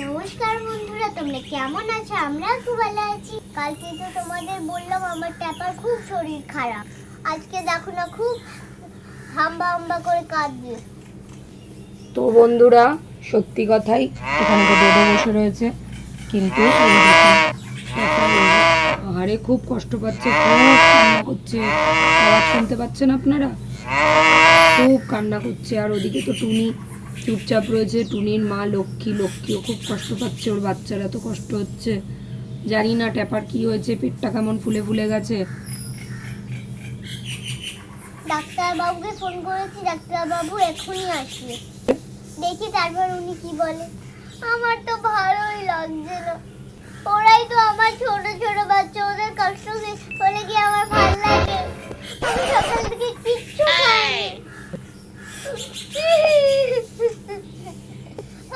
নমস্কার বন্ধুরা, তোমরা কেমন আছো? আমরা খুব ভালো আছি। কালকে তো তোমাদের বললাম আমার ট্যাপার খুব শরীর খারাপ। আজকে দেখো না, খুব হাম্বা হাম্বা করে কাঁদছে। তো বন্ধুরা, সত্যি কথাই এখানে তো বেডে বসে রয়েছে, কিন্তু আহারে খুব কষ্ট পাচ্ছে, খুব কান্না করছে। আওয়াজ শুনতে পাচ্ছেন আপনারা? খুব কান্না করছে। আর ওদিকে তো টুনি চুপচাপ রয়েছে। টুনির মা লক্ষ্মীও খুব কষ্ট পাচ্ছে, ওর বাচ্চার এত কষ্ট হচ্ছে। জানি না ট্যাপার কি হয়েছে, পেটটা কেমন ফুলে ফুলে গেছে। ডাক্তার বাবুকে ফোন করেছি, ডাক্তার বাবু এখনই আসবে। দেখি তারপর উনি কি বলে। আমার তো ভালোই লাগছে না। ওরাই তো আমার ছোট ছোট বাচ্চা, ওদের কষ্ট হলে কি আমার ভালো লাগে? আমি সকাল থেকে কিচ্ছু খাইনি।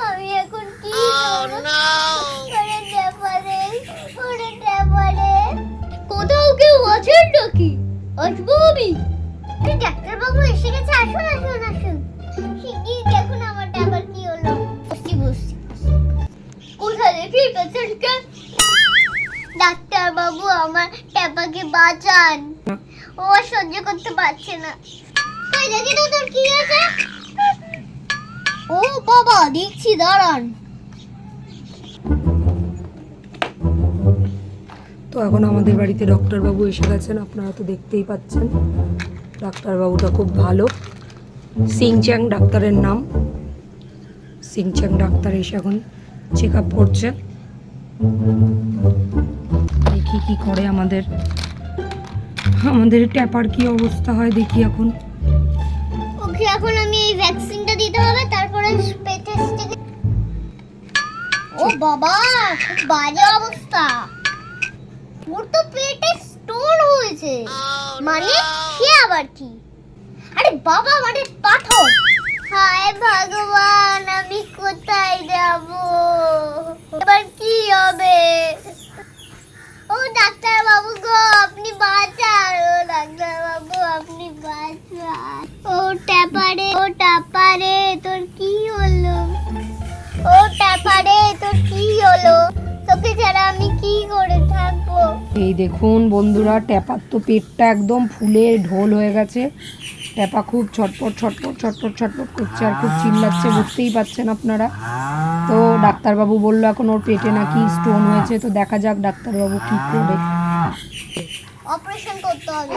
আমি এখন কি কোথাও কেউ আছেন নাকি? আসবো আমি? ডাক্তার বাবু এসে গেছে, আসুন আসুন আসুন। শিগগির দেখুন আমার ট্যাপার কি হলো। বসছি কোথায় দেখি পেশেন্টকে। ডাক্তার বাবু আমার ট্যাপাকে বাঁচান, ও আর সহ্য করতে পারছে না। তাই দেখি তো তোর কি আছে। ও বাবা, দেখছি, দাঁড়ান। তো এখন আমাদের বাড়িতে ডক্টরবাবু এসে গেছেন, আপনারা তো দেখতেই পাচ্ছেন। ডাক্তারবাবুটা খুব ভালো, সিংচ্যাং ডাক্তারের নাম। সিংচ্যাং ডাক্তার এসে এখন চেক আপ করছে। দেখি কি করে আমাদের ট্যাপার কি অবস্থা হয়, দেখি এখন। ওকে এখন আমি এই ভ্যাকসিনটা দিতে হবে, তারপরে পেটেস্টে। ও বাবা, খুব বাজে অবস্থা। ওর তো পেটে স্টোন হয়েছে। মানে সে আবার কি? আরে বাবা, মানে পাথর। হায় ভগবান, আমি কোথায় যাব? এবার কি হবে? ও ডাক্তার বাবু গো, আপনি বাঁচান। ও ডাক্তার বাবু, আপনি বাঁচান। ও ট্যাপারে তোর কি হলো? ও ট্যাপারে তোর কি হলো? তোকে ছাড়া আমি কি করে থাকবো? এই দেখুন বন্ধুরা, ট্যাপার তো পেটটা একদম ফুলে ঢোল হয়ে গেছে। ট্যাপা খুব ছটপট করছে আর খুব চিল্লাচ্ছে, বুঝতেই পাচ্ছেন আপনারা। তো ডাক্তারবাবু বললো এখন ওর পেটে নাকি স্টোন হয়েছে। তো দেখা যাক ডাক্তারবাবু কি করে। অপারেশন করতে হবে,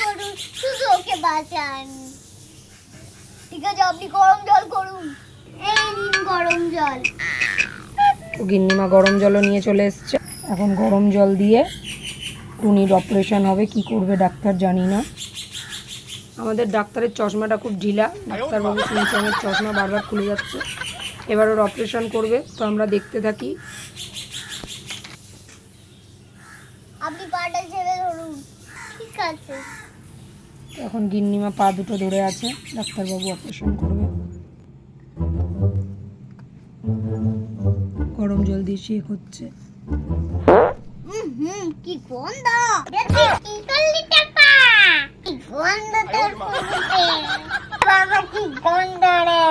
করুন, শুধু ওকে বাঁচান। ঠিক আছে, আপনি গরম জল করুন। এই নিন গরম জল। তো গিন্নিমা গরম জলও নিয়ে চলে এসছে। এখন গরম জল দিয়ে টুনির অপারেশন হবে। কি করবে ডাক্তার জানি না। আমাদের ডাক্তারের চশমাটা খুব ঢিলা, ডাক্তারবাবু সিংচ্যাংয়ের চশমা বারবার খুলে যাচ্ছে। এবার ওর অপারেশন করবে, তো আমরা দেখতে থাকি। আপনি পাটা ছেড়ে ধরুন। ঠিক আছে। এখন গিন্নিমা পা দুটো ধরে আছে, ডাক্তারবাবু অপারেশন করবে। গরম জল দিয়ে শেক হচ্ছে। কি গন্ধ! কি করলি টাপা? কি গন্ধ তোর পুরুতে! বাবা, কি গন্ধ রে!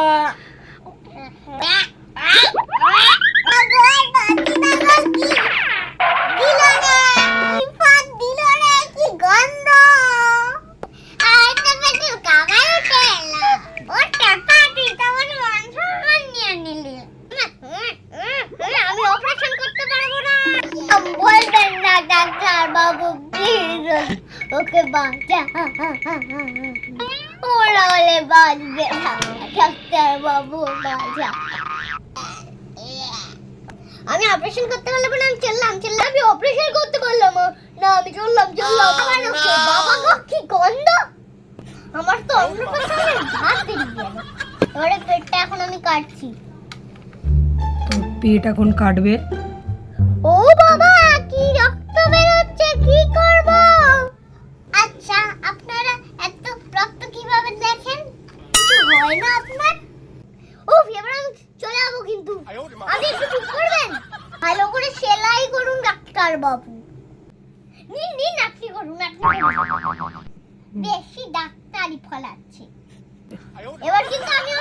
আমি অপারেশন করতে পারবো না। বলবেন না ডাক্তার বাবু, প্লিজ ওকে বাঁচা। ওরা হলে বাঁচবে না, ডাক্তার বাবু বাঁচা। আমি অপারেশন করতে পারলাম না, আমি চললাম। আমি অপারেশন করতে পারলাম না, আমি চললাম। বাবা গো, কি গন্ধ! আমার তো অন্নপ্রাশনের ভাত বেরিয়ে গেল। এবারে পেটটা এখন আমি কাটছি। তো পেট এখন কাটবে। ও বাবা, কি রক্ত বের হচ্ছে! কি করব? আচ্ছা, আপনারা এত রক্ত কিভাবে দেখেন? কিছু হয় না আপনার? উফ, এবার আমি চলে যাবো কিন্তু। আপনি একটু চুপ করবেন? ভালো করে সেলাই করুন ডাক্তার বাবু। নিন আপনি করুন, বেশি ডাক্তারি ফলাচ্ছে। এবার কিন্তু আমি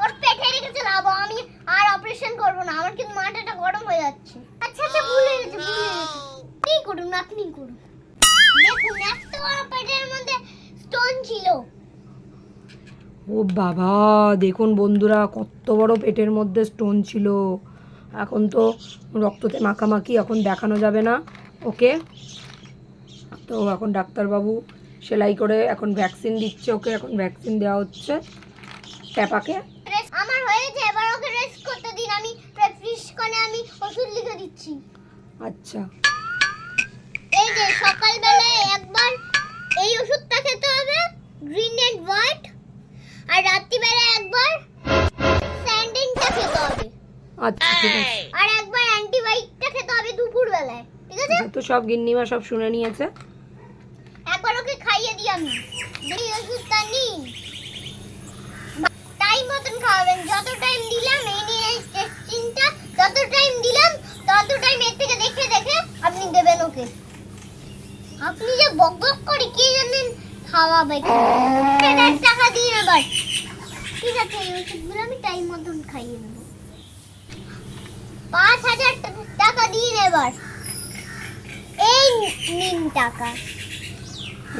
ওর পেটে রেখে চলে যাবো। আমি আর অপারেশন অপারেশন করবো না, আমার কিন্তু মাথাটা গরম হয়ে যাচ্ছে। আচ্ছা আচ্ছা, ভুলে গেছি। কি করুন, আপনি করুন। দেখুন, এত বড় পেটের মধ্যে স্টোন ছিল। ও বাবা, দেখুন বন্ধুরা, কত বড় পেটের মধ্যে স্টোন ছিল। এখন তো রক্ততে মাখামাখি, এখন দেখানো যাবে না ওকে। তো এখন ডাক্তারবাবু সেলাই করে এখন ভ্যাকসিন দিচ্ছে ওকে, এখন ভ্যাকসিন দেওয়া হচ্ছে ট্যাপাকে। আমার হয়েছে, এবার ওকে রেস্ট করতে দিন, আমি প্রেসক্রিপশনে আমি ওষুধ লিখে দিচ্ছি। আচ্ছা, এই যে সকালবেলায় একবার এই ওষুধটা খেতে হবে, গ্রিন এন্ড হোয়াইট, আর রাত্রিবেলায় একবার স্যান্ডিনটা খেতে হবে। আচ্ছা ঠিক আছে। আর একবার অ্যান্টিবায়োটিকটা খেতে হবে দুপুরবেলায়, ঠিক আছে? তো সব গিন্নিমা সব শুনে নিয়েছে। একবার ওকে খাইয়ে দিই আমি। এই ওষুধটা নিন, টাইম মতন খাওয়াবেন। যত টাইম দিলাম এই নিয়ে টেস্টিংটা, যত টাইম দিলাম তত টাইম এর থেকে দেখে দেখে আপনি দেবেন ওকে। আপনি যে বক বক করে কি জানেন খাওয়াবে, 1000 টাকা দিন আবার। ঠিক আছে, এই ওষুধগুলো আমি টাইম মতন খাইয়ে দেবো। 5000 টাকা দিন এবার। এই নিন টাকা।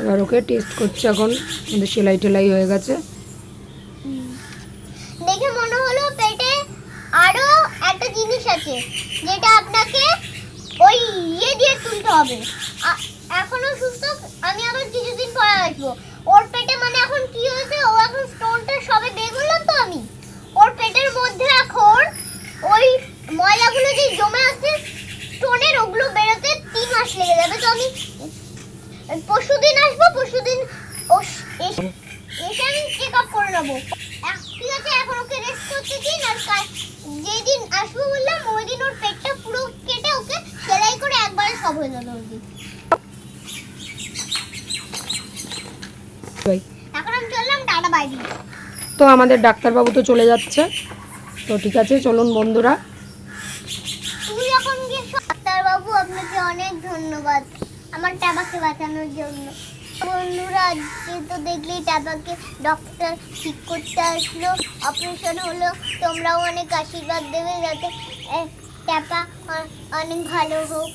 এবার ওকে টেস্ট করছে, এখন আমাদের সেলাই টেলাই হয়ে গেছে। দেখে মনে হলো পেটে আরো একটা জিনিস আছে, যেটা আপনাকে ওই ইয়ে দিয়ে তুলতে হবে। এখনো সুস্থ, আমি আবার কিছুদিন পরে আসবো। ওর পেটে মানে এখন কি হয়েছে, ও এখন স্টোনটা সবে বের করলাম তো আমি, ওর পেটের মধ্যে এখন ওই ময়লাগুলো যে জমে আছে স্টোনের, ওগুলো বেরোতে 3 মাস লেগে যাবে। তো আমি পরশুদিন আসবো, পরশুদিন এসে আমি চেক আপ করে নেবো। ঠিক আছে, এখন ওকে রেস্ট করতে দিন। আর যেদিন আসবো বললাম ওই দিন ওর পেটটা পুরো কেটে ওকে সেলাই করে একবারে সব হয়ে যাবে ওর দিন। এখন আমি চললাম, টাটা বাই দিন। তো আমাদের ডাক্তারবাবু তো চলে যাচ্ছে, তো ঠিক আছে চলুন বন্ধুরা। তুমি যখন গেছো, ডাক্তারবাবু আপনাকে অনেক ধন্যবাদ আমার টাবাকে বাঁচানোর জন্য। বন্ধুরা, আজকে তো দেখলেই টাবাকে ডক্টর ঠিক করতে আসলো, অপারেশন হলো। তোমরাও অনেক আশীর্বাদ দেবে যাতে টাপা অনেক ভালো হোক।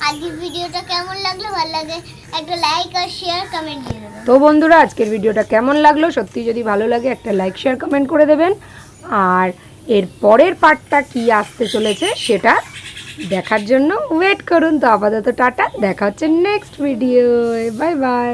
আজকের ভিডিওটা কেমন লাগলো, ভালো লাগে একটা লাইক আর শেয়ার কমেন্ট দিয়ে দেবেন। তো বন্ধুরা, আজকের ভিডিওটা কেমন লাগলো, সত্যি যদি ভালো লাগে একটা লাইক শেয়ার কমেন্ট করে দেবেন। আর এর পরের পার্টটা কি আসতে চলেছে সেটা দেখার জন্য ওয়েট করুন। তো আপাতত টাটা, দেখা হচ্ছে নেক্সট ভিডিও। Bye bye.